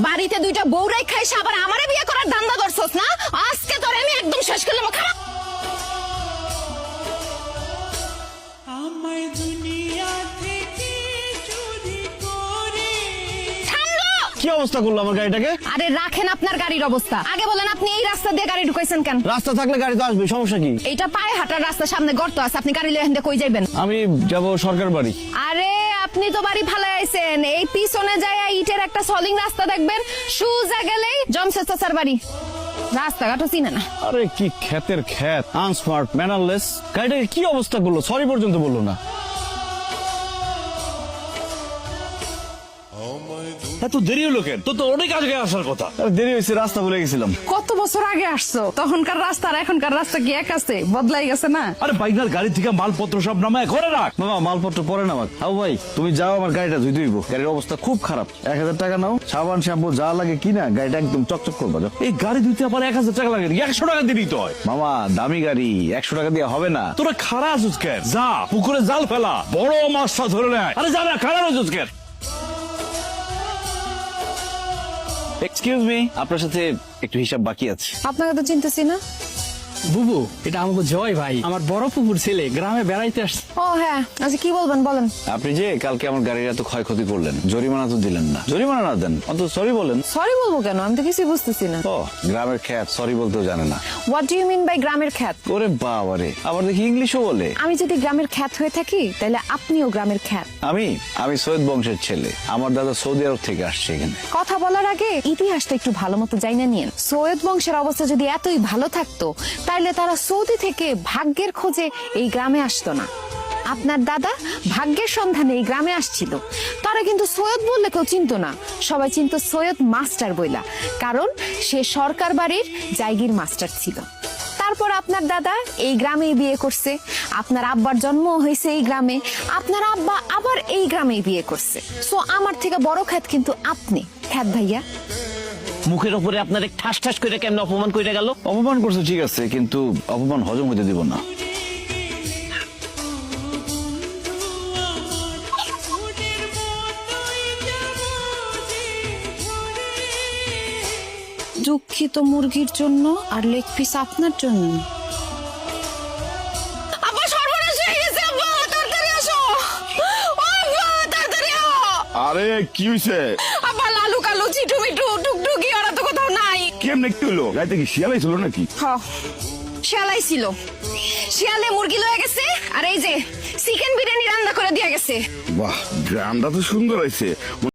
বাড়িতে দুইটা বউরাই খাইছে আবার আমারে বিয়ে করার ধান্দা ধরছস না? আজকে তোরে আমি একদম শেষ করলাম। খারাপ কি অবস্থা করলো আমার গাড়িটাকে? আরে রাখেন আপনার গাড়ির অবস্থা। আগে বলেন আপনি এই রাস্তা দিয়ে গাড়ি ঢুকাইছেন কেন? রাস্তা থাকলে গাড়ি তো আসবে, সমস্যা কি? এইটা পায়ে হাঁটার রাস্তা, সামনে গর্ত আছে, আপনি গাড়ি লয়ে কই যাইবেন? আমি যাব সরকার বাড়ি। আরে আপনি তো বাড়ি ফালে আইছেন, এই পিছনে যায় ইটের একটা সলিং রাস্তা দেখবেন, সুজা গেলেই জমশেদ চাচার বাড়ি। রাস্তাঘাটও চিনে না। আরে কি ক্ষেতের ক্ষেত, আনস্মার্ট, ম্যানারলেস। গাড়িটাকে কি অবস্থা করলো, সরি পর্যন্ত বললো না। এত দেরি হলো কেন? তো অনেক আগে আসার কথা। আরে দেরি হয়েছে, রাস্তা ভুলে গেছিলাম। কত বছর আগে আসছো, তখনকার রাস্তা আর এখনকার রাস্তা কি এক আছে? বদলাই গেছে না? আরে বাইকনার গাড়ি থেকে মালপত্র সব নামায় ঘরে রাখ। মামা মালপত্র পরে নামাক। হাউ ভাই তুমি যাও, আমার গাড়িটা ধুই ধুইব। গাড়ির অবস্থা খুব খারাপ। 1000 টাকা নাও, সাবান শ্যাম্পু যা লাগে কিনা গাড়িটা একদম চকচক করবা। যাও। এই গাড়ি ধুইতে আবার 1000 টাকা লাগে, 100 টাকা দিলেই তো হয়। মামা দামি গাড়ি, 100 টাকা দিয়ে হবে না। তোরা খাড়া আছিস কেন? যা পুকুরে জাল ফেলা, বড় মাছটা ধরে নেয়। আরে যা না, খাড়া আছিস কেন? এক্সকিউজ মি, আপনার সাথে একটু হিসাব বাকি আছে। আপনাকে তো চিনতেছি না। বুবু, এটা আমাকে জয় ভাই, আমার বড় পুকুর ছেলে, গ্রামে বেড়াইতে আসছে। ও হ্যাঁ, আচ্ছা কি বলবেন বলেন। আপনি যে কালকে আমার গাড়ির এত ক্ষয়ক্ষতি করলেন, জরিমানা তো দিলেন না। জরিমানা না দেন, অন্তত সরি বলেন। সরি বলবো কেন? আমি তো কিছুই বুঝতেছি না। ও গ্রামের খ্যাত, সরি বলতেও জানে না। What do you mean by গ্রামের খ্যাত? ওরে বাবারে, আবার দেখি ইংলিশও বলে। আমি যদি গ্রামের খ্যাত হয়ে থাকি তাহলে আপনিও গ্রামের খ্যাত। আমি সৈয়দ বংশের ছেলে। আমার দাদা সৌদি আরব থেকে আসছে এখানে। কথা বলার আগে ইতিহাসটা একটু ভালো মতো জাইনা নিয়েন। সৈয়দ বংশের অবস্থা যদি এতই ভালো থাকতো তাহলে তারা সৌদি থেকে ভাগ্যের খোঁজে এই গ্রামে আসতো না। আপনার দাদা ভাগ্যের সন্ধানে এই গ্রামে আসছিল। তারা কিন্তু সৈয়দ বললে কেউ চিনতো না, সবাই চিনতো সৈয়দ মাস্টার বইলা, কারণ সে সরকার বাড়ির জায়গির মাস্টার ছিল। তারপর আপনার দাদা এই গ্রামেই বিয়ে করছে, আপনার আব্বার জন্ম হয়েছে এই গ্রামে, আপনার আব্বা আবার এই গ্রামেই বিয়ে করছে। সো আমার থেকে বড় খ্যাত কিন্তু আপনি, খ্যাত ভাইয়া। মুখের উপরে আপনার ঠাস ঠাস করে কেমন অপমান করে গেল? অপমান করছে ঠিক আছে, কিন্তু অপমান হজম হতে দিব না। দুঃখিত মুরগির জন্য, আর লেগ পিস আপনার জন্য। আব্বা সর্বনাশ হয়ে গেছে, আব্বা তাড়াতাড়ি আসো। ও আব্বা তাড়াতাড়ি আও। আরে কি হইছে? আব্বা লালু কালু চিটু মিটু টুকটুকি ওরা তো কোথাও নাই। কেমনে কি হলো? গাড়িতে কি শিয়ালাই ছিল নাকি? শিয়ালাই ছিল, শিয়ালে মুরগি লয়ে গেছে, আর এই যে চিকেন বিরিয়ানি রান্না করে দিয়ে গেছে। বাহ, গ্রামটা তো সুন্দর হয়েছে।